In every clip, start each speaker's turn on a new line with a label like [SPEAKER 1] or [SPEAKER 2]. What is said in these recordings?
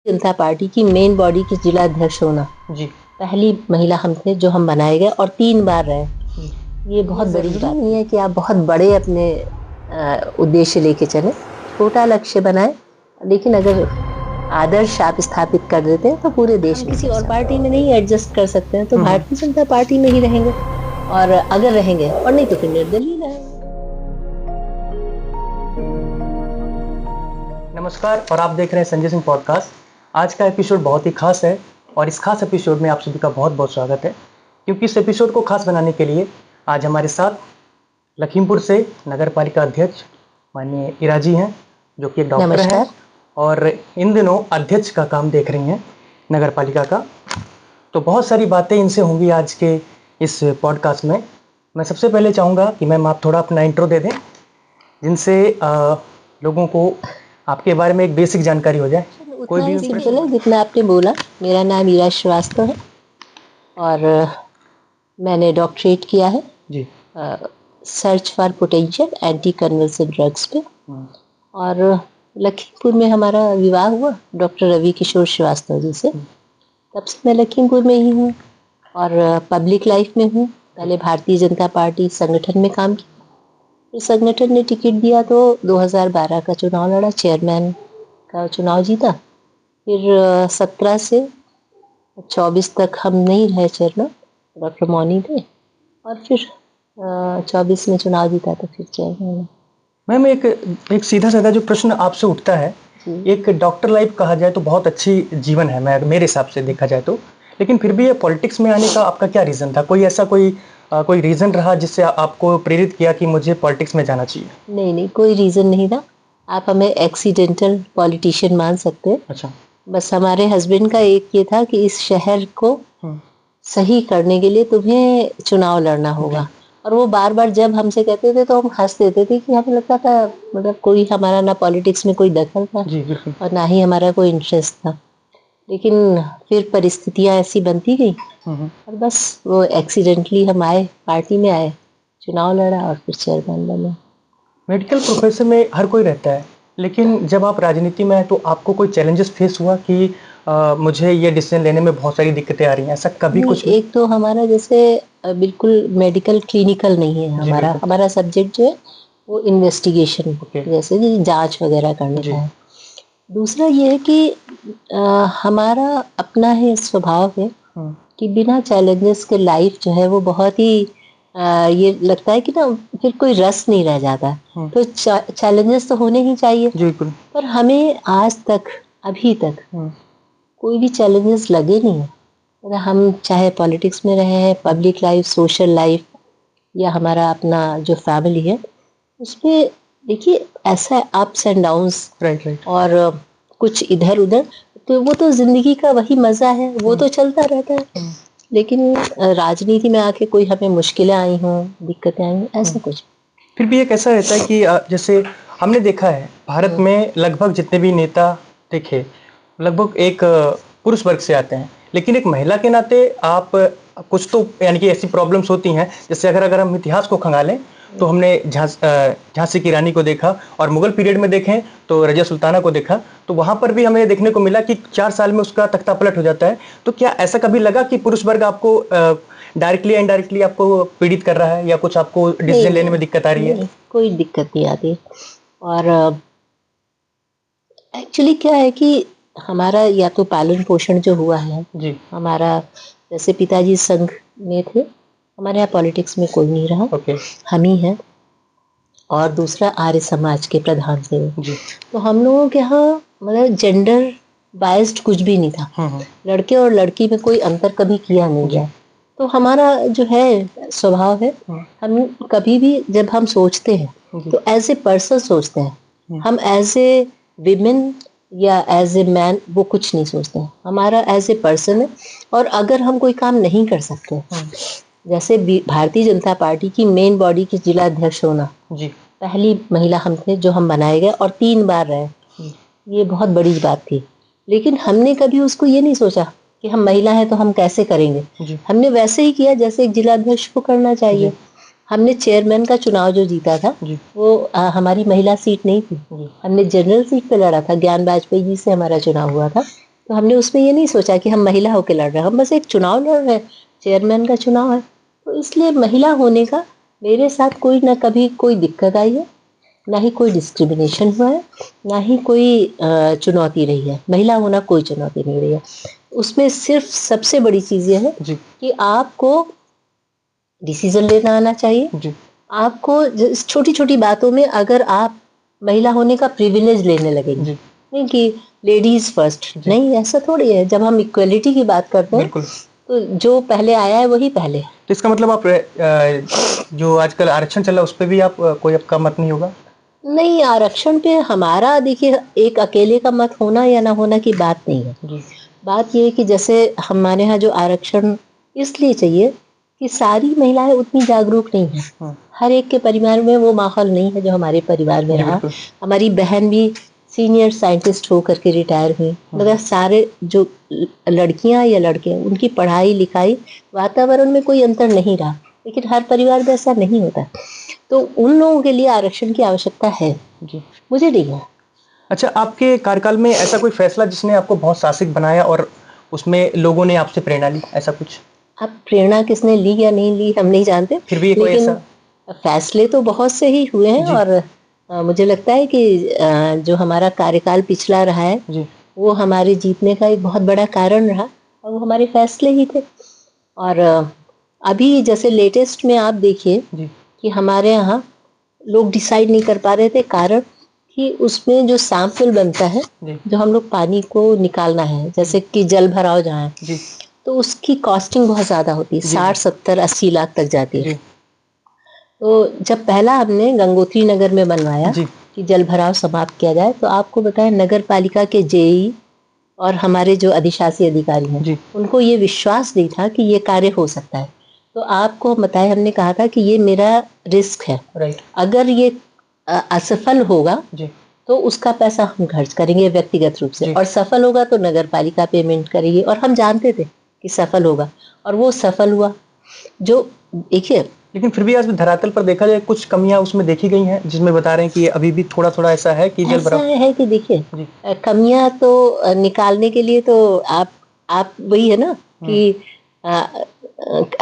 [SPEAKER 1] जनता party की main body के जिला अध्यक्ष होना
[SPEAKER 2] जी।
[SPEAKER 1] पहली महिला हम थे जो हम बनाए गए और 3 बार रहे। ये बहुत बड़ी
[SPEAKER 2] ज़रूरी
[SPEAKER 1] बात नहीं है कि आप बहुत बड़े अपने उद्देश्य लेके चले, छोटा लक्ष्य बनाए, लेकिन अगर आदर्श आप स्थापित कर देते हैं तो पूरे देश में किसी और पार्टी में नहीं एडजस्ट कर सकते हैं, तो भारतीय जनता पार्टी में ही रहेंगे, और अगर रहेंगे और नहीं तो फिर निर्दलीय रहेंगे।
[SPEAKER 2] नमस्कार और आप देख रहे हैं संजय सिंह पॉडकास्ट। आज का एपिसोड बहुत ही खास है और इस खास एपिसोड में आप सभी का बहुत बहुत स्वागत है, क्योंकि इस एपिसोड को खास बनाने के लिए आज हमारे साथ लखीमपुर से नगर पालिका अध्यक्ष माननीय इरा जी हैं, जो कि एक डॉक्टर हैं और इन दिनों अध्यक्ष का काम देख रही हैं नगर पालिका का। तो बहुत सारी बातें इनसे होंगी आज के इस पॉडकास्ट में। मैं सबसे पहले चाहूँगा कि मैम आप थोड़ा अपना इंट्रो दे दें, जिनसे लोगों को आपके बारे में एक बेसिक जानकारी हो जाए।
[SPEAKER 1] कोई भी सिंपल है जितना आपने बोला। मेरा नाम इरा श्रीवास्तव है और मैंने डॉक्टरेट किया है
[SPEAKER 2] जी।
[SPEAKER 1] Search for potential anti convulsive drugs पे, और लखीमपुर में हमारा विवाह हुआ डॉक्टर रवि किशोर श्रीवास्तव जी से। तब से मैं लखीमपुर में ही हूँ और पब्लिक लाइफ में हूँ। पहले भारतीय जनता पार्टी संगठन में काम किया, फिर संगठन ने टिकट दिया तो 2012 का चुनाव लड़ा, चेयरमैन का चुनाव जीता। फिर 17 से 24 तक हम नहीं रहे चेयरमैन, डॉक्टर मौनी थे, और फिर 24 में चुनाव जीता तो फिर चेयरमैन।
[SPEAKER 2] मैम एक सीधा साधा जो प्रश्न आपसे उठता है, एक डॉक्टर लाइफ कहा जाए तो बहुत अच्छी जीवन है मेरे हिसाब से देखा जाए तो, लेकिन फिर भी ये पॉलिटिक्स में आने का आपका क्या रीज़न था? कोई ऐसा कोई रीज़न रहा जिससे आपको प्रेरित किया कि मुझे पॉलिटिक्स में जाना चाहिए?
[SPEAKER 1] नहीं, कोई रीज़न नहीं था। आप हमें एक्सीडेंटल पॉलिटिशियन मान सकते हैं।
[SPEAKER 2] अच्छा।
[SPEAKER 1] बस हमारे हस्बैंड का एक ये था कि इस शहर को सही करने के लिए तुम्हें चुनाव लड़ना होगा, और वो बार बार जब हमसे कहते थे तो हम हंस देते थे कि हमें लगता था मतलब कोई हमारा ना पॉलिटिक्स में कोई दखल था और ना ही हमारा कोई इंटरेस्ट था। लेकिन फिर परिस्थितियां ऐसी बनती गई और बस वो एक्सीडेंटली हम आए, पार्टी में आए, चुनाव लड़ा और फिर चेयरमैन बने।
[SPEAKER 2] मेडिकल प्रोफेशन में हर कोई रहता है, लेकिन जब आप राजनीति में आए तो आपको कोई चैलेंजेस फेस हुआ कि मुझे ये डिसीजन लेने में बहुत सारी दिक्कतें आ रही हैं, ऐसा कभी कुछ?
[SPEAKER 1] एक तो हमारा जैसे बिल्कुल मेडिकल क्लिनिकल नहीं है हमारा सब्जेक्ट जो है वो इन्वेस्टिगेशन, जैसे कि जांच वगैरह करने का है। दूसरा ये है कि हमारा अपना ही स्वभाव है कि बिना चैलेंजेस के लाइफ जो है वो बहुत ही ये लगता है कि ना फिर कोई रस नहीं रह जाता। तो चैलेंजेस तो होने ही चाहिए, पर हमें आज तक अभी तक कोई भी चैलेंजेस लगे नहीं है। हम चाहे पॉलिटिक्स में रहे हैं, पब्लिक लाइफ, सोशल लाइफ, या हमारा अपना जो फैमिली है, उसमें देखिए ऐसा अप्स एंड डाउन्स, और कुछ इधर उधर, तो वो तो जिंदगी का वही मजा है, वो तो चलता रहता है। लेकिन राजनीति में आके कोई हमें मुश्किलें आई हों, दिक्कतें आई हों, ऐसा कुछ
[SPEAKER 2] फिर भी एक ऐसा रहता है कि जैसे हमने देखा है भारत में लगभग जितने भी नेता देखे लगभग एक पुरुष वर्ग से आते हैं, लेकिन एक महिला के नाते आप कुछ तो यानी कि ऐसी प्रॉब्लम्स होती हैं, जैसे अगर हम इतिहास को खंगालें तो हमने झांसी की रानी को देखा, और मुगल पीरियड में देखें तो रजिया सुल्ताना को देखा, तो वहां पर भी हमें देखने को मिला कि 4 साल में उसका तख्ता पलट हो जाता है। तो क्या ऐसा कभी लगा कि पुरुष वर्ग आपको डायरेक्टली इनडायरेक्टली आपको पीड़ित कर रहा है, या कुछ आपको डिसीजन लेने में दिक्कत आ रही है?
[SPEAKER 1] कोई दिक्कत नहीं आती। और एक्चुअली क्या है कि हमारा या तो पालन पोषण जो हुआ है
[SPEAKER 2] जी।
[SPEAKER 1] हमारा, जैसे पिताजी संघ में थे, हमारे यहाँ पॉलिटिक्स में कोई नहीं रहा, हम ही हैं, और दूसरा आर्य समाज के प्रधान थे जी। तो हम लोगों के यहाँ मतलब जेंडर बायस्ड कुछ भी नहीं था, लड़के और लड़की में कोई अंतर कभी किया नहीं गया। तो हमारा जो है स्वभाव है, हम कभी भी जब हम सोचते हैं तो एज ए पर्सन सोचते हैं, हम एज ए विमेन या एज ए मैन वो कुछ नहीं सोचते हैं। हमारा एज ए पर्सन है, और अगर हम कोई काम नहीं कर सकते, जैसे भारतीय जनता पार्टी की मेन बॉडी के जिला अध्यक्ष होना जी, पहली महिला हम थे जो हम बनाए गए और 3 बार रहे, ये बहुत बड़ी बात थी। लेकिन हमने कभी उसको ये नहीं सोचा कि हम महिला हैं तो हम कैसे करेंगे, हमने वैसे ही किया जैसे एक जिला अध्यक्ष को करना चाहिए। हमने चेयरमैन का चुनाव जो जीता था वो हमारी महिला सीट नहीं थी, हमने जनरल सीट पे लड़ा था, ज्ञान वाजपेयी जी से हमारा चुनाव हुआ था, तो हमने उसमें ये नहीं सोचा कि हम महिला होकर लड़ रहे हैं, हम बस एक चुनाव लड़ रहे हैं, चेयरमैन का चुनाव है। तो इसलिए महिला होने का मेरे साथ कोई ना कभी कोई दिक्कत आई है, ना ही कोई डिस्क्रिमिनेशन हुआ है, ना ही कोई चुनौती रही है। महिला होना कोई चुनौती नहीं रही है। उसमें सिर्फ सबसे बड़ी चीज़ ये है कि आपको डिसीजन लेना आना चाहिए। आपको छोटी छोटी बातों में अगर आप महिला होने का प्रिविलेज लेने लगेंगे, नहीं कि लेडीज फर्स्ट, नहीं, ऐसा थोड़ी है। जब हम इक्वलिटी की बात करते हैं तो जो पहले आया है वही पहले है।
[SPEAKER 2] तो इसका मतलब आप जो आजकल आरक्षण चल रहा है उस पर भी आप कोई आपका मत नहीं होगा?
[SPEAKER 1] नहीं, आरक्षण पे हमारा देखिए एक अकेले का मत होना या ना होना की बात नहीं है। बात ये है कि जैसे हमारे यहाँ जो आरक्षण इसलिए चाहिए कि सारी महिलाएं उतनी जागरूक नहीं है। हर एक के परिवार में वो माहौल नहीं है जो हमारे परिवार में रहा। हमारी बहन भी सीनियर साइंटिस्ट होकर के रिटायर हुई, मगर सारे जो लड़कियां या लड़के उनकी पढ़ाई लिखाई वातावरण में कोई अंतर नहीं रहा, लेकिन हर परिवार में ऐसा नहीं होता। तो उन लोगों के लिए आरक्षण की आवश्यकता है, मुझे नहीं है।
[SPEAKER 2] अच्छा, आपके कार्यकाल में ऐसा कोई फैसला जिसने आपको बहुत साहसिक बनाया और उसमें लोगों ने आपसे प्रेरणा ली, ऐसा कुछ?
[SPEAKER 1] अब प्रेरणा किसने ली या नहीं ली हम नहीं जानते,
[SPEAKER 2] फिर भी कोई
[SPEAKER 1] लेकिन
[SPEAKER 2] ऐसा
[SPEAKER 1] फैसले तो बहुत से ही हुए हैं। और मुझे लगता है कि जो हमारा कार्यकाल पिछला रहा है वो हमारे जीतने का एक बहुत बड़ा कारण रहा, और वो हमारे फैसले ही थे। और अभी जैसे लेटेस्ट में आप देखिए कि हमारे यहाँ लोग डिसाइड नहीं कर पा रहे थे, कारण कि उसमें जो सैंपल बनता है, जो हम लोग पानी को निकालना है, जैसे कि जल भराव जहाँ है, तो उसकी कॉस्टिंग बहुत ज़्यादा होती है, 60, 70, 80 लाख तक जाती है। तो जब पहला हमने गंगोत्री नगर में बनवाया कि जल भराव समाप्त किया जाए, तो आपको बताएं नगर पालिका के जेई और हमारे जो अधिशासी अधिकारी हैं उनको ये विश्वास नहीं था कि ये कार्य हो सकता है। तो आपको बताएं, हमने कहा था कि ये मेरा रिस्क है, अगर ये असफल होगा तो उसका पैसा हम खर्च करेंगे व्यक्तिगत रूप से, और सफल होगा तो नगर पालिका पेमेंट करेगी। और हम जानते थे कि सफल होगा, और वो सफल हुआ। जो देखिए,
[SPEAKER 2] लेकिन फिर भी आज धरातल पर देखा जाए कुछ कमियां उसमें देखी गई हैं, जिसमें बता रहे हैं कि अभी भी थोड़ा थोड़ा ऐसा है कि जल भराव
[SPEAKER 1] है कि देखिए कमियां तो निकालने के लिए तो आप वही है ना कि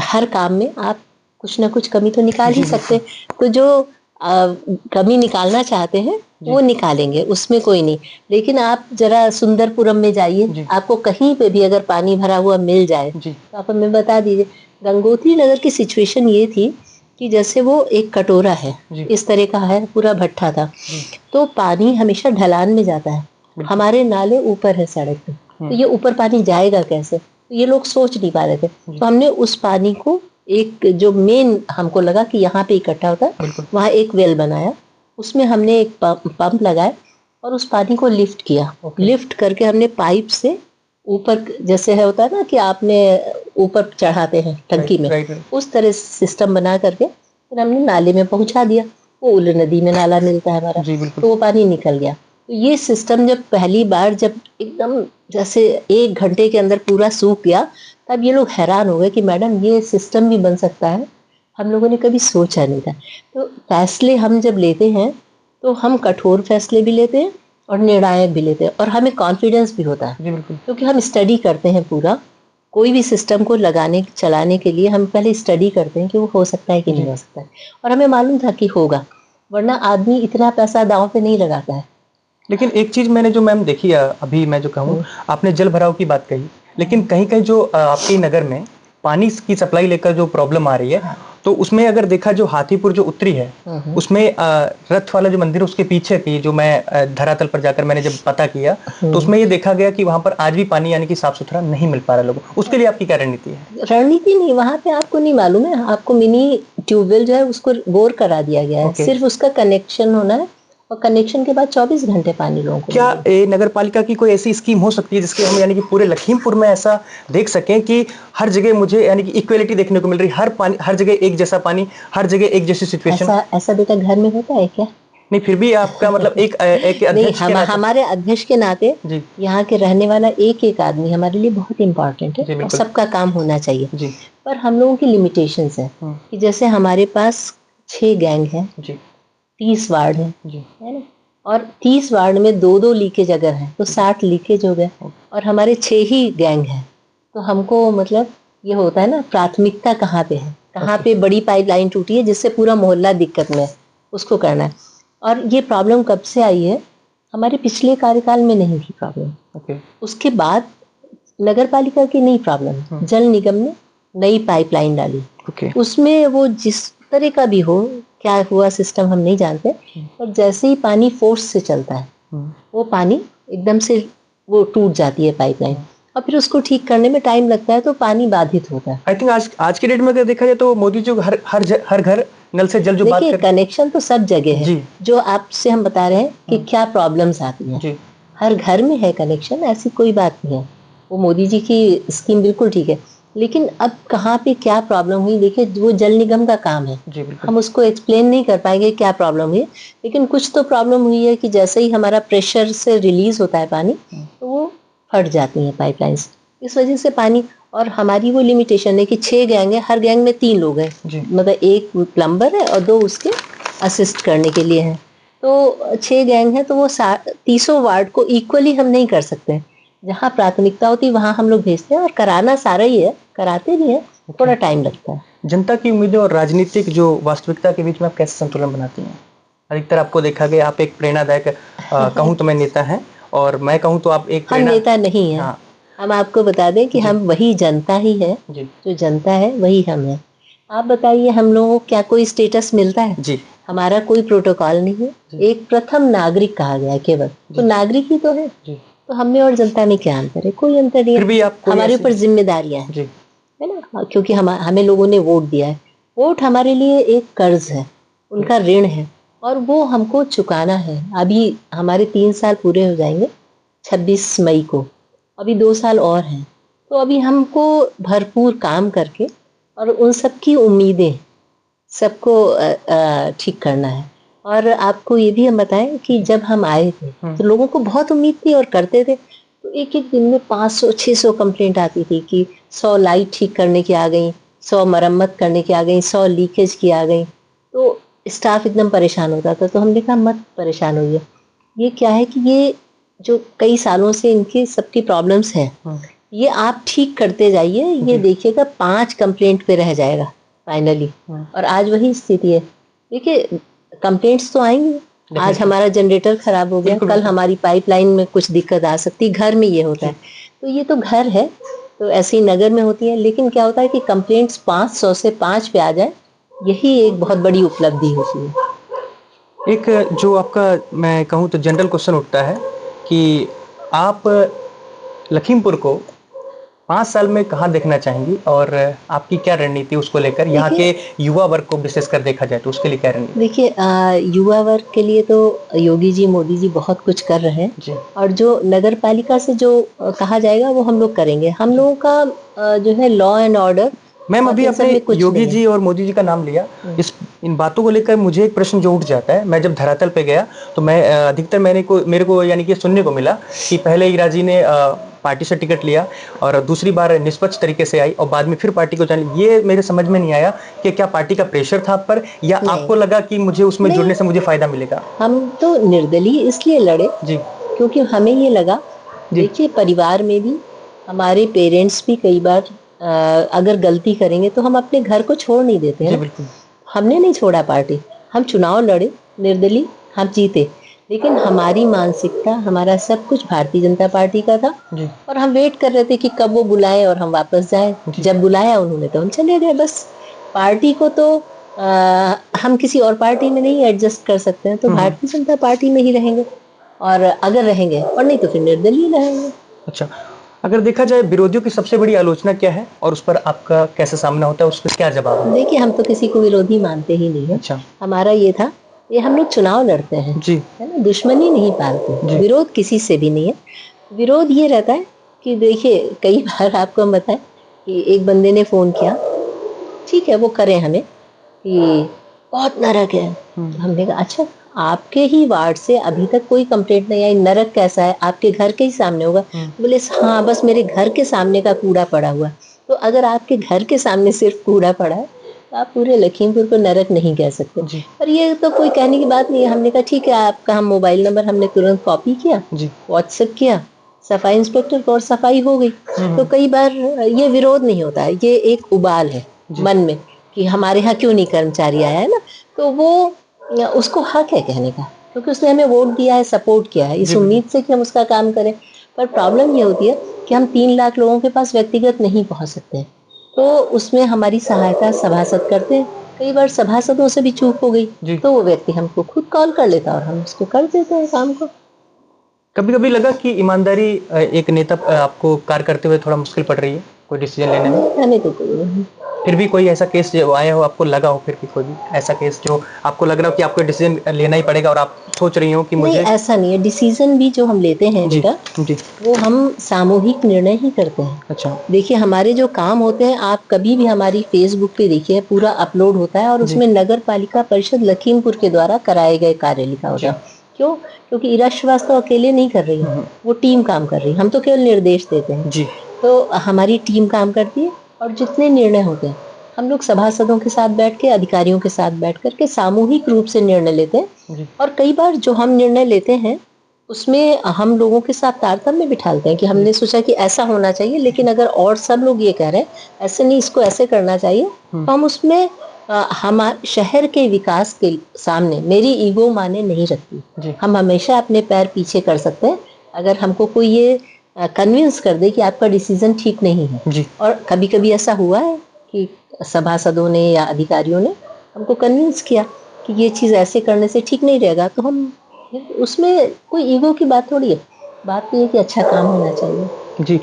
[SPEAKER 1] हर काम में आप कुछ ना कुछ कमी तो निकाल ही सकते हैं। तो जो कमी निकालना चाहते हैं वो निकालेंगे, उसमें कोई नहीं। लेकिन आप जरा सुंदरपुरम में जाइए, आपको कहीं पे भी अगर पानी भरा हुआ मिल जाए तो आप हमें बता दीजिए। गंगोत्री नगर की सिचुएशन ये थी कि जैसे वो एक कटोरा है, इस तरह का है, पूरा भट्ठा था, तो पानी हमेशा ढलान में जाता है, हमारे नाले ऊपर है सड़क पे, तो ये ऊपर पानी जाएगा कैसे, तो ये लोग सोच नहीं पा रहे थे। तो हमने उस पानी को एक जो मेन हमको लगा कि यहाँ पे इकट्ठा होता है, वहाँ एक वेल बनाया, उसमें हमने एक पंप लगाया और उस पानी को लिफ्ट किया। लिफ्ट करके हमने पाइप से ऊपर, जैसे है होता है ना कि आपने ऊपर चढ़ाते हैं टंकी में, उस तरह सिस्टम बना करके फिर हमने नाले में पहुंचा दिया। वो उल नदी में नाला मिलता है हमारा, तो वो पानी निकल गया। तो ये सिस्टम जब पहली बार जब एकदम जैसे 1 घंटे के अंदर पूरा सूख गया, तब ये लोग हैरान हो गए कि मैडम ये सिस्टम भी बन सकता है, हम लोगों ने कभी सोचा नहीं था। तो फैसले हम जब लेते हैं तो हम कठोर फैसले भी लेते हैं और निर्णायक भी लेते हैं, और हमें कॉन्फिडेंस भी होता है क्योंकि हम स्टडी करते हैं पूरा। कोई भी सिस्टम को लगाने चलाने के लिए हम पहले स्टडी करते हैं कि वो हो सकता है कि नहीं हो सकता है, और हमें मालूम था कि होगा, वरना आदमी इतना पैसा दांव पे नहीं लगाता है।
[SPEAKER 2] लेकिन एक चीज मैंने जो मैम देखी है, अभी मैं जो कहूँ, आपने जल भराव की बात कही, लेकिन कहीं कहीं जो आपके नगर में पानी की सप्लाई लेकर जो प्रॉब्लम आ रही है, तो उसमें अगर देखा जो हाथीपुर जो उत्तरी है, उसमें रथ वाला जो मंदिर है उसके पीछे की जो मैं धरातल पर जाकर मैंने जब पता किया, तो उसमें ये देखा गया कि वहां पर आज भी पानी यानी कि साफ सुथरा नहीं मिल पा रहा लोगों को। उसके लिए आपकी क्या रणनीति है?
[SPEAKER 1] रणनीति नहीं, वहां पे आपको नहीं मालूम है, आपको मिनी ट्यूबवेल जो है उसको बोर करा दिया गया है, सिर्फ उसका कनेक्शन होना है, और कनेक्शन के बाद 24 घंटे पानी लोगों को।
[SPEAKER 2] क्या नगर पालिका की कोई ऐसी स्कीम हो सकती है जिसके हम यानी कि पूरे लखीमपुर में ऐसा देख सकें कि हर जगह मुझे यानी कि इक्वलिटी देखने को मिल रही, हर जगह एक जैसा पानी, हर जगह एक जैसी सिचुएशन?
[SPEAKER 1] ऐसा बेटा घर में होता है क्या?
[SPEAKER 2] नहीं, फिर भी आपका मतलब एक अध्यक्ष के नाते,
[SPEAKER 1] हमारे अध्यक्ष के नाते यहाँ के रहने वाला एक एक आदमी हमारे लिए बहुत इम्पोर्टेंट है, और सबका काम होना चाहिए। पर हम लोगों की लिमिटेशंस है कि जैसे हमारे पास 6 गैंग है, 30 वार्ड है ना, और 30 वार्ड में 2-2 लीकेज अगर है तो 60 लीकेज हो गए, और हमारे 6 ही गैंग हैं। तो हमको मतलब ये होता है ना, प्राथमिकता कहाँ पे है, कहाँ पे बड़ी पाइपलाइन टूटी है जिससे पूरा मोहल्ला दिक्कत में है, उसको करना है। और ये प्रॉब्लम कब से आई है? हमारे पिछले कार्यकाल में नहीं थी प्रॉब्लम, उसके बाद नगर पालिका की नई प्रॉब्लम, जल निगम ने नई पाइपलाइन डाली। उसमें वो जिस तरह का भी हो, क्या हुआ सिस्टम हम नहीं जानते, पर जैसे ही पानी फोर्स से चलता है वो पानी एकदम से वो टूट जाती है पाइपलाइन, और फिर उसको ठीक करने में टाइम लगता है, तो पानी बाधित होता है।
[SPEAKER 2] आई थिंक आज के डेट में अगर देखा जाए तो मोदी जी हर घर नल से जल जो बात
[SPEAKER 1] देखिए, कनेक्शन तो सब जगह है, जो आपसे हम बता रहे हैं कि क्या प्रॉब्लम्स आती हैं, हर घर में है कनेक्शन, ऐसी कोई बात नहीं है। वो मोदी जी की स्कीम बिल्कुल ठीक है, लेकिन अब कहाँ पे क्या प्रॉब्लम हुई, देखिए वो जल निगम का काम है, हम उसको एक्सप्लेन नहीं कर पाएंगे क्या प्रॉब्लम हुई, लेकिन कुछ तो प्रॉब्लम हुई है कि जैसे ही हमारा प्रेशर से रिलीज होता है पानी, तो वो फट जाती हैं पाइपलाइंस, इस वजह से पानी। और हमारी वो लिमिटेशन है कि 6 गैंग है, हर गैंग में 3 लोग हैं, मतलब एक प्लम्बर है और 2 उसके असिस्ट करने के लिए हैं, तो 6 गैंग है, तो वो 30 वार्ड को इक्वली हम नहीं कर सकते। जहाँ प्राथमिकता होती है वहाँ हम लोग भेजते हैं, और कराना सारा ही है, कराते भी हैं, थोड़ा टाइम लगता है।
[SPEAKER 2] जनता की उम्मीदें और राजनीतिक जो वास्तविकता के बीच में आप कैसे संतुलन बनाती हैं? अधिकतर आपको देखा गया आप एक प्रेरणादायक कहूँ तो मैं नेता हैं, और मैं कहूँ तो आप एक
[SPEAKER 1] हम नेता नहीं है। हम आपको बता दें कि हम वही जनता ही है, जो जनता है वही हम है। आप बताइए, हम लोगों को क्या कोई स्टेटस मिलता है?
[SPEAKER 2] जी,
[SPEAKER 1] हमारा कोई प्रोटोकॉल नहीं है, एक प्रथम नागरिक कहा गया है केवल, तो नागरिक ही तो है। तो हम में और जनता में क्या अंतर है? कोई अंतर नहीं है। हमारे ऊपर जिम्मेदारियां हैं, है ना, क्योंकि हमें लोगों ने वोट दिया है। वोट हमारे लिए एक कर्ज है, उनका ऋण है, और वो हमको चुकाना है। अभी हमारे 3 साल पूरे हो जाएंगे 26 मई को, अभी 2 साल और हैं, तो अभी हमको भरपूर काम करके और उन सब की उम्मीदें सबको ठीक करना है। और आपको ये भी हम बताएं कि जब हम आए थे तो लोगों को बहुत उम्मीद थी और करते थे, तो एक एक दिन में 500-600 कंप्लेंट आती थी कि 100 लाइट ठीक करने की आ गई, 100 मरम्मत करने की आ गई, 100 लीकेज की आ गई, तो स्टाफ एकदम परेशान होता था। तो हमने कहा मत परेशान होइए, ये क्या है कि ये जो कई सालों से इनकी सबकी प्रॉब्लम्स हैं, ये आप ठीक करते जाइए, ये देखिएगा 5 कंप्लेंट पे रह जाएगा फाइनली। और आज वही स्थिति है। देखिए, कंप्लेंट्स तो आएंगी, आज हमारा जनरेटर खराब हो गया, कल हमारी पाइपलाइन में कुछ दिक्कत आ सकती है, घर में ये होता है, तो ये तो घर है, तो ऐसे ही नगर में होती है। लेकिन क्या होता है कि कंप्लेंट्स 500 से 5 पे आ जाए, यही एक बहुत बड़ी उपलब्धि होती है।
[SPEAKER 2] एक जो आपका मैं कहूँ तो जनरल क्वेश्चन उठता है कि आप लखीमपुर को 5 साल में कहाँ देखना चाहेंगी, और आपकी क्या रणनीति उसको लेकर, यहाँ के युवा वर्ग को विशेषकर देखा जाए तो उसके लिए क्या रणनीति?
[SPEAKER 1] देखिए, युवा वर्ग के लिए तो योगी जी, मोदी जी बहुत कुछ कर रहे हैं, और जो नगर पालिका से जो कहा जाएगा वो हम लोग करेंगे। हम लोगों का जो है लॉ एंड ऑर्डर।
[SPEAKER 2] मैम, अभी आपने योगी जी और मोदी जी का नाम लिया, इन बातों को लेकर मुझे एक प्रश्न जो उठ जाता है। मैं जब धरातल पे गया तो मैं अधिकतर मेरे को यानी कि सुनने को मिला कि पहले ईरा जी ने पार्टी से टिकट लिया, और दूसरी बार निष्पक्ष तरीके से आई, और बाद में फिर पार्टी को जान। ये मेरे समझ में नहीं आया कि क्या पार्टी का प्रेशर था आप पर, या आपको लगा कि मुझे उसमें जुड़ने से मुझे फायदा मिलेगा?
[SPEAKER 1] हम तो निर्दलीय इसलिए लड़े जी, क्योंकि हमें ये लगा, देखिए परिवार में भी हमारे पेरेंट्स भी कई बार अगर गलती करेंगे तो हम अपने घर को छोड़ नहीं देते हैं। बिल्कुल, हमने नहीं छोड़ा पार्टी, हम चुनाव लड़े निर्दलीय, हम जीते, लेकिन हमारी मानसिकता, हमारा सब कुछ भारतीय जनता पार्टी का था, और हम वेट कर रहे थे कि कब वो बुलाए और हम वापस जाए। जब बुलाया उन्होंने तो हम चले गए। बस पार्टी को तो हम किसी और पार्टी में नहीं एडजस्ट कर सकते हैं, तो भारतीय जनता पार्टी में ही रहेंगे, और अगर रहेंगे, और नहीं तो फिर निर्दलीय रहेंगे।
[SPEAKER 2] अच्छा, अगर देखा जाए विरोधियों की सबसे बड़ी आलोचना क्या है, और उस पर आपका कैसे सामना होता है, उस पर क्या जवाब है?
[SPEAKER 1] देखिए, हम तो किसी को विरोधी मानते ही नहीं है। अच्छा, हमारा ये था, ये हम लोग चुनाव लड़ते हैं जी, है ना, दुश्मनी नहीं पालते, विरोध किसी से भी नहीं है। विरोध ये रहता है कि देखिए, कई बार आपको हम बताएं कि एक बंदे ने फोन किया, ठीक है वो करें हमें कि बहुत नरक है, तो हमने कहा अच्छा, आपके ही वार्ड से अभी तक कोई कंप्लेंट नहीं आई, नरक कैसा है, आपके घर के ही सामने होगा। बोले हाँ, बस मेरे घर के सामने का कूड़ा पड़ा हुआ। तो अगर आपके घर के सामने सिर्फ कूड़ा पड़ा है, तो आप पूरे लखीमपुर को नरक नहीं कह सकते।
[SPEAKER 2] जी।
[SPEAKER 1] और ये तो कोई कहने की बात नहीं है। हमने कहा ठीक है, आपका हम मोबाइल नंबर हमने तुरंत कॉपी किया,
[SPEAKER 2] जी।
[SPEAKER 1] व्हाट्सएप किया सफाई इंस्पेक्टर को और सफाई हो गई। तो कई बार ये विरोध नहीं होता है, ये एक उबाल है मन में कि हमारे यहाँ क्यों नहीं कर्मचारी आया है ना, तो वो उसको हक है कहने का, क्योंकि उसने हमें वोट दिया है, सपोर्ट किया है, इस उम्मीद से कि हम उसका काम करें। पर प्रॉब्लम ये होती है कि हम 3 लाख लोगों के पास व्यक्तिगत नहीं पहुंच सकते, तो उसमें हमारी सहायता सभासद करते हैं। कई बार सभासदों से भी चूक हो गई तो वो व्यक्ति हमको खुद कॉल कर लेता और हम उसको कर देते हैं काम को।
[SPEAKER 2] कभी कभी लगा कि ईमानदारी एक नेता आपको कार्य करते हुए थोड़ा मुश्किल पड़ रही है कोई डिसीजन लेने में?
[SPEAKER 1] हमें तो कोई नहीं।
[SPEAKER 2] फिर भी कोई ऐसा केस जो आया हो, आपको लगा हो, फिर भी कोई भी ऐसा केस जो आपको लग रहा हो कि आपको डिसीजन लेना ही पड़ेगा और आप सोच रही हो कि मुझे?
[SPEAKER 1] नहीं, ऐसा नहीं है। डिसीजन भी जो हम लेते हैं बेटा, वो हम सामूहिक निर्णय ही करते हैं।
[SPEAKER 2] अच्छा।
[SPEAKER 1] देखिए, हमारे जो काम होते हैं, आप कभी भी हमारी फेसबुक पे देखिए, पूरा अपलोड होता है और उसमें नगर पालिका परिषद लखीमपुर के द्वारा कराए गए कार्य लिखा होता है। क्यों? क्योंकि इरा श्रीवास्तव अकेले नहीं कर रही है, वो टीम काम कर रही है, हम तो केवल निर्देश देते हैं। तो हमारी टीम काम करती है और जितने निर्णय होते हैं हम लोग सभासदों के साथ बैठ के, अधिकारियों के साथ बैठ करके सामूहिक रूप से निर्णय लेते हैं। और कई बार जो हम निर्णय लेते हैं उसमें हम लोगों के साथ तारतम्य बिठाते हैं कि हमने सोचा कि ऐसा होना चाहिए, लेकिन अगर और सब लोग ये कह रहे हैं ऐसे नहीं, इसको ऐसे करना चाहिए, तो हम उसमें हमारे शहर के विकास के सामने मेरी ईगो माने नहीं रखती। हम हमेशा अपने पैर पीछे कर सकते हैं अगर हमको कोई ये कन्विंस कर दे कि आपका डिसीजन ठीक नहीं है। और कभी कभी ऐसा हुआ है कि सभासदों ने या अधिकारियों ने हमको कन्विंस किया कि ये चीज़ ऐसे करने से ठीक नहीं रहेगा, तो हम उसमें कोई ईगो की बात थोड़ी है, बात तो ये कि अच्छा काम होना चाहिए।
[SPEAKER 2] जी।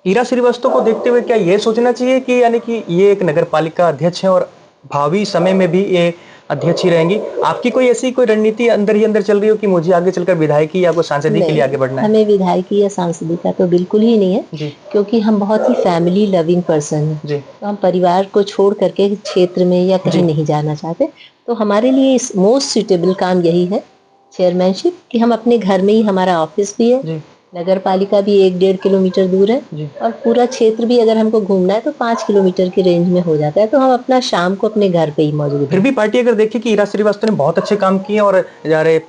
[SPEAKER 2] इरा श्रीवास्तव को देखते हुए क्या ये सोचना चाहिए कि यानी कि ये एक नगर पालिका अध्यक्ष है और भावी समय में भी ये अध्यक्ष ही रहेंगी? आपकी कोई ऐसी कोई रणनीति अंदर ही अंदर चल रही हो कि मुझे आगे चलकर विधायकी या सांसदी के लिए आगे बढ़ना है?
[SPEAKER 1] हमें विधायकी या सांसदी का तो बिल्कुल ही नहीं है, क्योंकि हम बहुत ही फैमिली लविंग पर्सन हैं। तो हम परिवार को छोड़ करके क्षेत्र में या कहीं नहीं जाना चाहते। तो हमारे लिए मोस्ट सुटेबल काम यही है, चेयरमैनशिप, कि हम अपने घर में ही, हमारा ऑफिस भी है, नगर पालिका भी 1-1.5 किलोमीटर दूर है, और पूरा क्षेत्र भी अगर हमको घूमना है तो 5 किलोमीटर की रेंज में हो जाता है। तो हम अपना शाम को अपने घर पे ही मौजूद हैं।
[SPEAKER 2] फिर भी पार्टी अगर देखे कि इरा श्रीवास्तव ने बहुत अच्छे काम किए और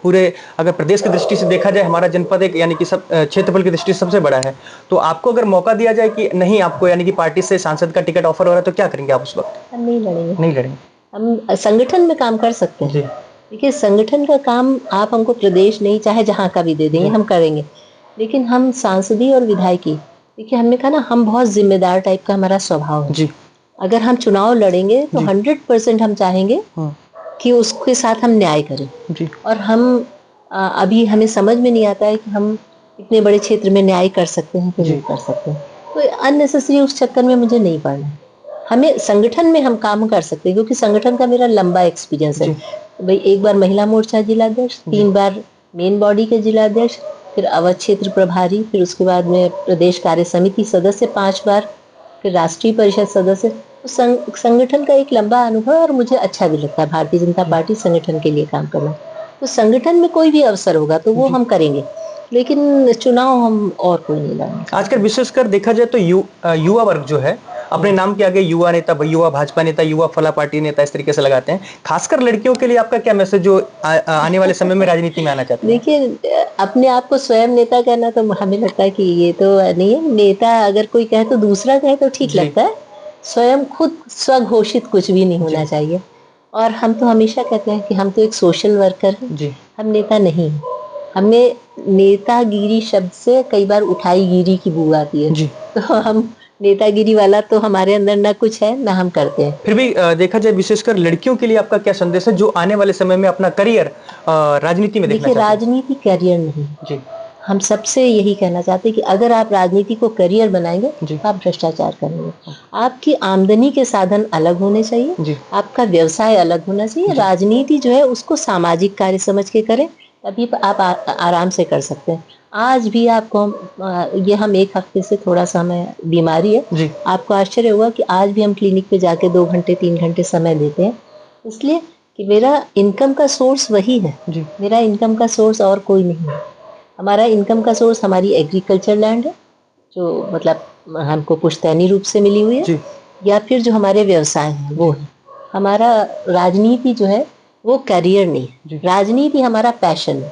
[SPEAKER 2] पूरे अगर प्रदेश की दृष्टि से देखा जाए, हमारा जनपद एक यानी कि सब क्षेत्रफल की दृष्टि से सबसे बड़ा है, तो आपको अगर मौका दिया जाए कि नहीं, आपको यानी कि पार्टी से सांसद का टिकट ऑफर हो रहा है, तो क्या करेंगे आप उस वक्त?
[SPEAKER 1] हम नहीं लड़ेंगे।
[SPEAKER 2] नहीं लड़ेंगे।
[SPEAKER 1] हम संगठन में काम कर सकते हैं। देखिए, संगठन का काम आप हमको प्रदेश नहीं, चाहे जहाँ का भी दे देंगे, हम करेंगे। लेकिन हम सांसदी और विधायकी, देखिए हमने कहा ना, हम बहुत जिम्मेदार टाइप का हमारा स्वभाव है। अगर हम चुनाव लड़ेंगे तो 100% हम चाहेंगे कि उसके साथ हम न्याय करें। और हम अभी हमें समझ में नहीं आता है कि हम इतने बड़े क्षेत्र में न्याय कर सकते हैं कि नहीं कर सकते हैं। तो अननेसेसरी उस चक्कर में मुझे नहीं पड़ना है। हमें संगठन में हम काम कर सकते हैं, क्योंकि संगठन का मेरा लंबा एक्सपीरियंस है भाई। एक बार महिला मोर्चा जिलाध्यक्ष, 3 बार मेन बॉडी के जिलाध्यक्ष, फिर अवध क्षेत्र प्रभारी, फिर उसके बाद में प्रदेश कार्य समिति सदस्य 5 बार, फिर राष्ट्रीय परिषद सदस्य। तो संगठन का एक लंबा अनुभव है और मुझे अच्छा भी लगता है भारतीय जनता पार्टी संगठन के लिए काम करना। तो संगठन में कोई भी अवसर होगा तो वो हम करेंगे, लेकिन चुनाव हम और कोई नहीं लड़ेंगे।
[SPEAKER 2] आजकल विशेषकर देखा जाए तो युवा वर्ग जो है अपने नाम के आगे युवा नेता, युवा भाजपा नेता, युवा फला पार्टी नेता इस तरीके से लगाते हैं। खासकर लड़कियों के लिए आपका क्या मैसेज जो आने वाले समय में राजनीति में आना चाहते हैं?
[SPEAKER 1] देखिए, अपने आप को स्वयं नेता कहना तो हमें लगता है कि ये तो नहीं है। नेता अगर कोई कहे तो दूसरा कहे तो ठीक लगता है, स्वयं खुद स्वघोषित कुछ भी नहीं होना चाहिए। और हम तो हमेशा कहते हैं कि हम तो एक सोशल वर्कर हैं, हम नेता नहीं हैं। हमें नेतागिरी शब्द से कई बार उठाईगिरी की बू आती है, तो हम नेतागिरी वाला तो हमारे अंदर ना कुछ है, ना हम करते हैं।
[SPEAKER 2] फिर भी देखा जाए विशेषकर लड़कियों के लिए आपका क्या संदेश है जो आने वाले समय में अपना करियर राजनीति में देखना चाहती हैं?
[SPEAKER 1] राजनीति करियर नहीं, हम सबसे यही कहना चाहते हैं कि अगर आप राजनीति को करियर बनाएंगे तो आप भ्रष्टाचार करेंगे। आपकी आमदनी के साधन अलग होने चाहिए, आपका व्यवसाय अलग होना चाहिए। राजनीति जो है उसको सामाजिक कार्य समझ के करें, तभी आप आराम से कर सकते हैं। आज भी आपको ये हम 1 हफ्ते से थोड़ा सा हमें बीमारी है, आपको आश्चर्य होगा कि आज भी हम क्लिनिक पे जाके 2 घंटे 3 घंटे समय देते हैं, इसलिए कि मेरा इनकम का सोर्स वही है। मेरा इनकम का सोर्स और कोई नहीं है। हमारा इनकम का सोर्स हमारी एग्रीकल्चर लैंड है, जो मतलब हमको पुश्तैनी रूप से मिली हुई है, या फिर जो हमारे व्यवसाय हैं वो है। हमारा राजनीति जो है वो करियर नहीं है, राजनीति हमारा पैशन है,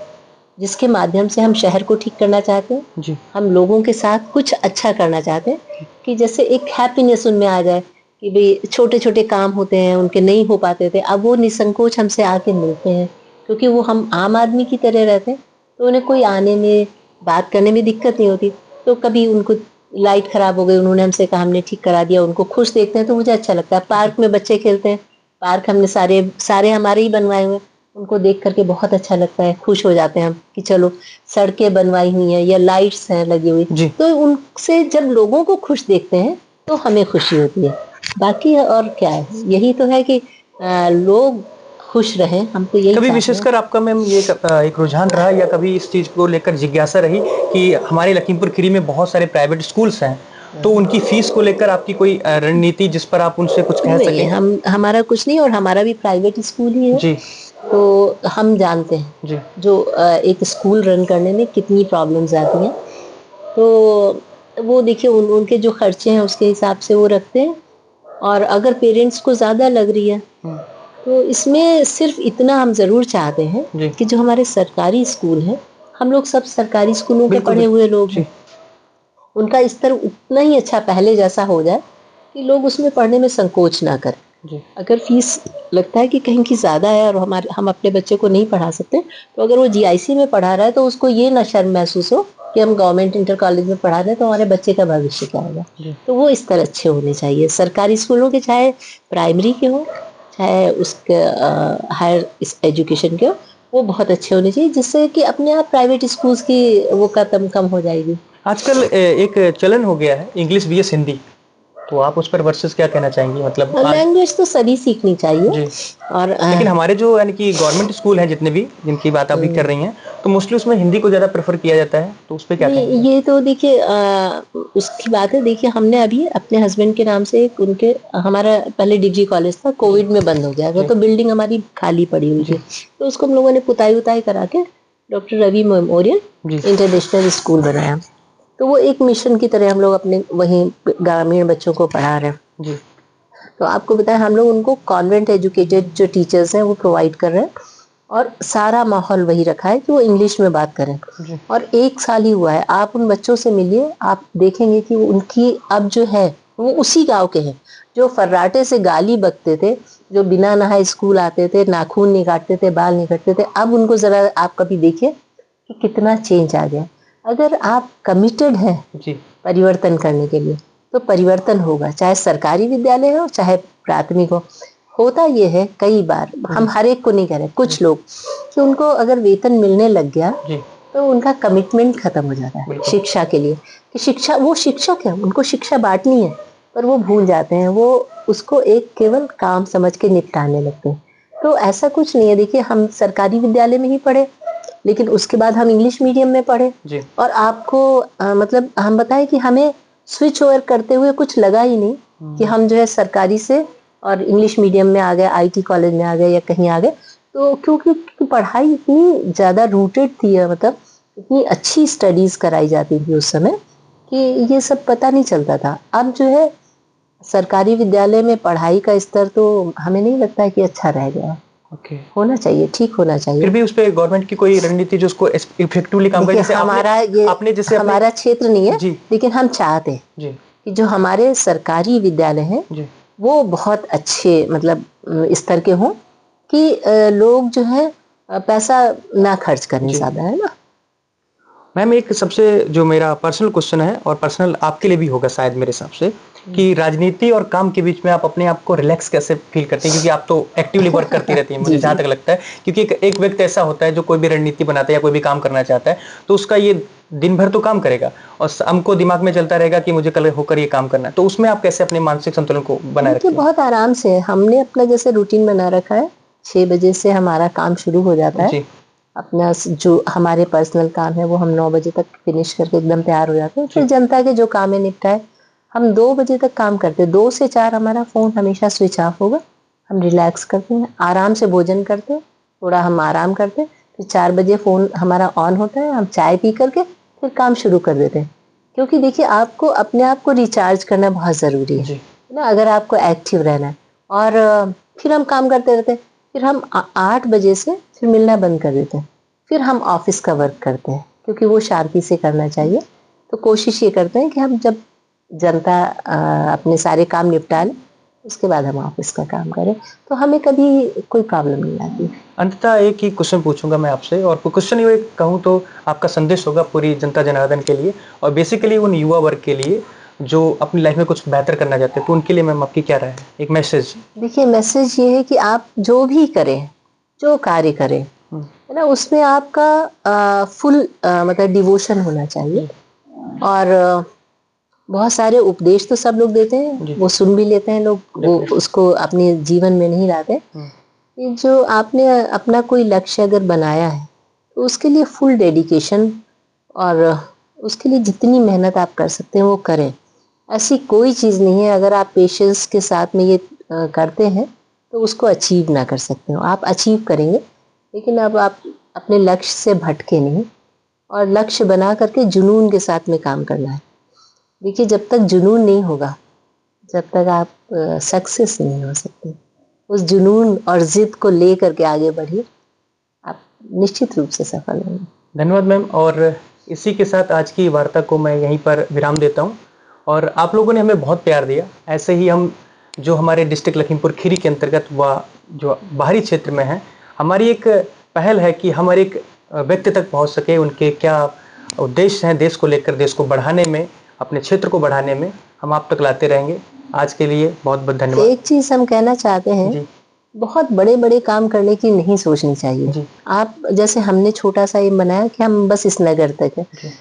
[SPEAKER 1] जिसके माध्यम से हम शहर को ठीक करना चाहते हैं, हम लोगों के साथ कुछ अच्छा करना चाहते हैं, कि जैसे एक हैप्पीनेस उनमें आ जाए कि भाई छोटे छोटे काम होते हैं उनके नहीं हो पाते थे, अब वो निसंकोच हमसे आके मिलते हैं, क्योंकि वो हम आम आदमी की तरह रहते हैं, तो उन्हें कोई आने में बात करने में दिक्कत नहीं होती। तो कभी उनको लाइट खराब हो गई, उन्होंने हमसे कहा, हमने ठीक करा दिया, उनको खुश देखते हैं तो मुझे अच्छा लगता है। पार्क में बच्चे खेलते हैं, पार्क हमने सारे सारे हमारे ही बनवाए हुए हैं, उनको देख करके बहुत अच्छा लगता है, खुश हो जाते हैं हम कि चलो सड़कें बनवाई हुई हैं या लाइट्स हैं लगी हुई, तो उनसे जब लोगों को खुश देखते हैं तो हमें खुशी होती है। बाकी और क्या है, यही तो है कि लोग खुश रहें, हम तो यही
[SPEAKER 2] कभी
[SPEAKER 1] चाहते हैं।
[SPEAKER 2] विशेषकर आपका मैम ये एक रुझान रहा या कभी इस चीज को लेकर जिज्ञासा रही कि हमारे लखीमपुर खीरी में बहुत सारे प्राइवेट स्कूल्स हैं, तो उनकी फीस को लेकर आपकी कोई रणनीति जिस पर आप उनसे कुछ कह
[SPEAKER 1] नहीं,
[SPEAKER 2] सकें?
[SPEAKER 1] हमारा कुछ नहीं, और हमारा भी प्राइवेट स्कूल ही है।
[SPEAKER 2] जी।
[SPEAKER 1] तो हम जानते हैं
[SPEAKER 2] जी।
[SPEAKER 1] जो एक स्कूल रन करने में कितनी प्रॉब्लम्स आती हैं, तो वो देखिए उनके जो खर्चे हैं उसके हिसाब से वो रखते हैं, और अगर पेरेंट्स को ज़्यादा लग रही है तो इसमें सिर्फ इतना हम ज़रूर चाहते हैं कि जो हमारे सरकारी स्कूल हैं, हम लोग सब सरकारी स्कूलों के पढ़े हुए लोग हैं, उनका स्तर उतना ही अच्छा पहले जैसा हो जाए कि लोग उसमें पढ़ने में संकोच ना करें। अगर फीस लगता है कि कहीं की ज़्यादा है और हम अपने बच्चे को नहीं पढ़ा सकते, तो अगर वो जीआईसी में पढ़ा रहा है तो उसको ये ना शर्म महसूस हो कि हम गवर्नमेंट इंटर कॉलेज में पढ़ा रहे हैं तो हमारे बच्चे का भविष्य क्या होगा। तो वो स्तर अच्छे होने चाहिए सरकारी स्कूलों के, चाहे प्राइमरी के हो चाहे उसके हायर एजुकेशन के हो, वो बहुत अच्छे होने चाहिए, जिससे कि अपने आप प्राइवेट स्कूल्स की वो कम हो जाएगी।
[SPEAKER 2] आजकल एक चलन हो गया है इंग्लिश बीएस हिंदी, तो आप उस पर वर्सेस क्या कहना चाहेंगी? मतलब
[SPEAKER 1] लैंग्वेज तो सभी सीखनी चाहिए।
[SPEAKER 2] जी।
[SPEAKER 1] और
[SPEAKER 2] लेकिन हमारे जो यानी कि गवर्नमेंट स्कूल हैं जितने भी जिनकी बात आप भी कर रही हैं, तो मोस्टली उसमें हिंदी को ज़्यादा प्रेफर किया जाता है, तो उस पे क्या कहेंगे?
[SPEAKER 1] ये तो देखिए उसकी बात है। देखिए हमने अभी अपने हस्बैंड के नाम से एक उनके, हमारा पहले डिग्री कॉलेज था, कोविड में बंद हो गया था, तो बिल्डिंग हमारी खाली पड़ी हुई थी, तो उसको हम लोगों ने पुताई उताई करा के doctor Ravi memorial international school बनाया। तो वो एक मिशन की तरह हम लोग अपने वहीं ग्रामीण बच्चों को पढ़ा रहे हैं। तो आपको बताएं, हम लोग उनको कॉन्वेंट एजुकेटेड जो टीचर्स हैं वो प्रोवाइड कर रहे हैं, और सारा माहौल वही रखा है कि वो इंग्लिश में बात करें। और 1 साल ही हुआ है, आप उन बच्चों से मिलिए, आप देखेंगे कि उनकी अब जो है वो उसी गांव के हैं जो फर्राटे से गाली बकते थे, जो बिना नहाए स्कूल आते थे, नाखून नहीं काटते थे, बाल नहीं काटते थे। अब उनको जरा आप कभी देखिए कि कितना चेंज आ गया। अगर आप कमिटेड हैं परिवर्तन करने के लिए तो परिवर्तन होगा, चाहे सरकारी विद्यालय हो चाहे प्राथमिक हो। होता ये है कई बार, हम हर एक को नहीं कह रहे, कुछ लोग कि उनको अगर वेतन मिलने लग गया तो उनका कमिटमेंट खत्म हो जाता है शिक्षा के लिए, कि शिक्षा, वो शिक्षक है, उनको शिक्षा बांटनी है, पर वो भूल जाते हैं, वो उसको एक केवल काम समझ के निपटाने लगते हैं। तो ऐसा कुछ नहीं है। देखिए हम सरकारी विद्यालय में ही पढ़े, लेकिन उसके बाद हम इंग्लिश मीडियम में पढ़े, और आपको मतलब हम बताएं कि हमें स्विच ओवर करते हुए कुछ लगा ही नहीं कि हम जो है सरकारी से और इंग्लिश मीडियम में आ गए, आईटी कॉलेज में आ गए या कहीं आ गए। तो क्योंकि पढ़ाई इतनी ज़्यादा रूटेड थी, मतलब इतनी अच्छी स्टडीज़ कराई जाती थी उस समय कि ये सब पता नहीं चलता था। अब जो है सरकारी विद्यालय में पढ़ाई का स्तर तो हमें नहीं लगता है कि अच्छा रह गया। होना चाहिए, ठीक होना चाहिए।
[SPEAKER 2] फिर भी उस पे गवर्नमेंट की कोई रणनीति जो उसको इफेक्टिवली काम करे, जैसे
[SPEAKER 1] हमारा ये
[SPEAKER 2] आपने जैसे
[SPEAKER 1] हमारा क्षेत्र नहीं है, लेकिन हम चाहते हैं कि जो हमारे सरकारी विद्यालय हैं वो बहुत अच्छे मतलब स्तर के हों, कि लोग जो है पैसा ना खर्च करें ज़्यादा, है ना।
[SPEAKER 2] मैम एक सबसे जो मेरा पर्सनल क्वेश्चन है, और पर्सनल आपके लिए भी होगा शायद मेरे हिसाब से, कि राजनीति और काम के बीच में आप अपने आप को रिलैक्स कैसे फील करते हैं? क्योंकि आप तो एक्टिवली वर्क करती रहती हैं, मुझे जहाँ तक लगता है, क्योंकि एक व्यक्ति ऐसा होता है जो कोई भी रणनीति बनाता है या कोई भी काम करना चाहता है, तो उसका ये दिन भर तो काम करेगा और शाम को दिमाग में चलता रहेगा कि मुझे कल होकर ये काम करना है, तो उसमें आप कैसे अपने मानसिक संतुलन को बनाए रखते हैं?
[SPEAKER 1] बहुत आराम से हमने अपना जैसे रूटीन बना रखा है, 6 बजे से हमारा काम शुरू हो जाता है। अपना जो हमारे पर्सनल काम है वो हम 9 बजे तक फिनिश करके एकदम तैयार हो जाते हैं। फिर जनता के जो काम है निपटाए, हम 2 बजे तक काम करते हैं। 2 से 4 हमारा फ़ोन हमेशा स्विच ऑफ होगा। हम रिलैक्स करते हैं, आराम से भोजन करते हैं, थोड़ा हम आराम करते हैं, फिर 4 बजे फ़ोन हमारा ऑन होता है, हम चाय पी करके फिर काम शुरू कर देते हैं। क्योंकि देखिए आपको अपने आप को रिचार्ज करना बहुत ज़रूरी है ना, अगर आपको एक्टिव रहना है। और फिर हम काम करते रहते हैं, फिर हम 8 बजे से फिर मिलना बंद कर देते हैं, फिर हम ऑफिस का वर्क करते हैं, क्योंकि वो शांति से करना चाहिए। तो कोशिश ये करते हैं कि हम जब जनता अपने सारे काम निपटा लें, उसके बाद हम ऑफिस का काम करें, तो हमें कभी कोई प्रॉब्लम नहीं आती।
[SPEAKER 2] अंततः एक ही क्वेश्चन पूछूंगा मैं आपसे, और क्वेश्चन ये कहूँ तो आपका संदेश होगा पूरी जनता जनार्दन के लिए, और बेसिकली उन युवा वर्ग के लिए जो अपनी लाइफ में कुछ बेहतर करना चाहते हैं, तो उनके लिए मैम आपकी क्या राय है, एक मैसेज?
[SPEAKER 1] देखिए, मैसेज ये है कि आप जो भी करें, जो कार्य करें, है ना, उसमें आपका फुल मतलब डिवोशन होना चाहिए। और बहुत सारे उपदेश तो सब लोग देते हैं, वो सुन भी लेते हैं लोग, वो उसको अपने जीवन में नहीं लाते। ये जो आपने अपना कोई लक्ष्य अगर बनाया है, तो उसके लिए फुल डेडिकेशन और उसके लिए जितनी मेहनत आप कर सकते हैं वो करें। ऐसी कोई चीज़ नहीं है, अगर आप पेशेंस के साथ में ये करते हैं तो उसको अचीव ना कर सकते हो। आप अचीव करेंगे, लेकिन अब आप अपने लक्ष्य से भटके नहीं, और लक्ष्य बना करके जुनून के साथ में काम करना है। देखिए, जब तक जुनून नहीं होगा, जब तक आप सक्सेस नहीं हो सकते। उस जुनून और जिद को ले करके आगे बढ़िए, आप निश्चित रूप से सफल होंगे।
[SPEAKER 2] धन्यवाद मैम, और इसी के साथ आज की वार्ता को मैं यहीं पर विराम देता हूं। और आप लोगों ने हमें बहुत प्यार दिया, ऐसे ही हम जो हमारे डिस्ट्रिक्ट लखीमपुर खीरी के अंतर्गत व जो बाहरी क्षेत्र में है, हमारी एक पहल है कि हम हर एक व्यक्ति तक पहुंच सके, उनके क्या उद्देश्य हैं देश को लेकर, देश को बढ़ाने में, अपने क्षेत्र को बढ़ाने में, हम आप तक लाते रहेंगे। आज के लिए बहुत बहुत धन्यवाद।
[SPEAKER 1] एक चीज़ हम कहना चाहते हैं
[SPEAKER 2] जी
[SPEAKER 1] बहुत बड़े-बड़े काम करने की नहीं सोचनी चाहिए।
[SPEAKER 2] जी
[SPEAKER 1] आप जैसे हमने छोटा-सा ये बनाया कि हम बस इस नगर तक है,
[SPEAKER 2] जी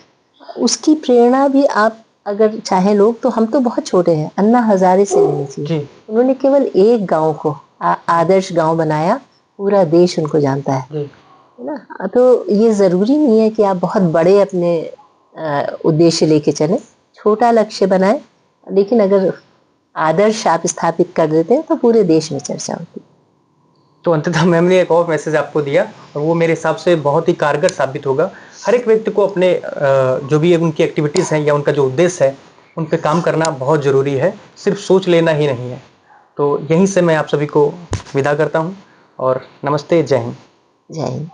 [SPEAKER 1] उसकी प्रेरणा भी आप अगर चाहें लोग, तो हम तो बहुत छोटे हैं, अन्ना हज़ारे से लेनी चाहिए।
[SPEAKER 2] जी
[SPEAKER 1] उन्होंने केवल एक गाँव को आदर्श गाँव बनाया, पूरा देश उनको जानता है।
[SPEAKER 2] जी
[SPEAKER 1] है ना? तो ये ज़रूरी नहीं है कि आप बहुत बड़े अपने उद्देश्य लेके चलें, छोटा लक्ष्य बनाएँ, लेकिन अगर आदर्श आप स्थापित कर देते हैं, तो पूरे देश में चर्चा होती है।
[SPEAKER 2] तो अंततः मैम ने एक और मैसेज आपको दिया, और वो मेरे हिसाब से बहुत ही कारगर साबित होगा। हर एक व्यक्ति को अपने जो भी उनकी एक्टिविटीज़ हैं या उनका जो उद्देश्य है, उन पे काम करना बहुत ज़रूरी है, सिर्फ सोच लेना ही नहीं है। तो यहीं से मैं आप सभी को विदा करता हूँ, और नमस्ते, जय हिंद।
[SPEAKER 1] जय हिंद।